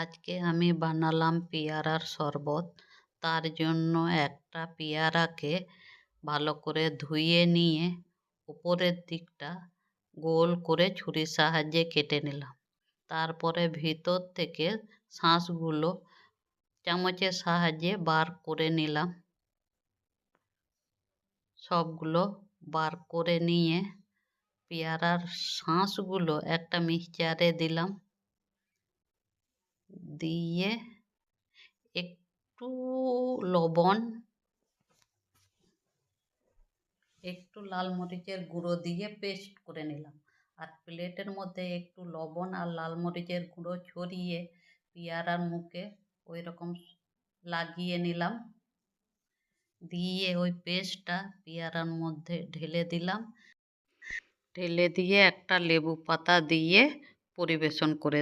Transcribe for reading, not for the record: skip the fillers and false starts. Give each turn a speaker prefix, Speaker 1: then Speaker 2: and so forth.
Speaker 1: আজকে আমি বানালাম পেয়ারার শরবত। তার জন্য একটা পেয়ারাকে ভালো করে ধুয়ে নিয়ে উপরের দিকটা গোল করে ছুরির সাহায্যে কেটে নিলাম। তারপরে ভিতর থেকে শাঁসগুলো চামচের সাহায্যে বার করে নিলাম। সবগুলো বার করে নিয়ে পেয়ারার শাঁসগুলো একটা মিক্সচারে দিলাম, দিয়ে একটু লবণ, একটু লাল মরিচের গুঁড়ো দিয়ে পেস্ট করে নিলাম। আর প্লেটের মধ্যে একটু লবণ আর লাল মরিচের গুঁড়ো ছড়িয়ে পেয়ারার মুখে ওই রকম লাগিয়ে নিলাম। দিয়ে ওই পেস্টটা পেয়ারার মধ্যে ঢেলে দিলাম। ঢেলে দিয়ে একটা লেবু পাতা দিয়ে পরিবেশন করে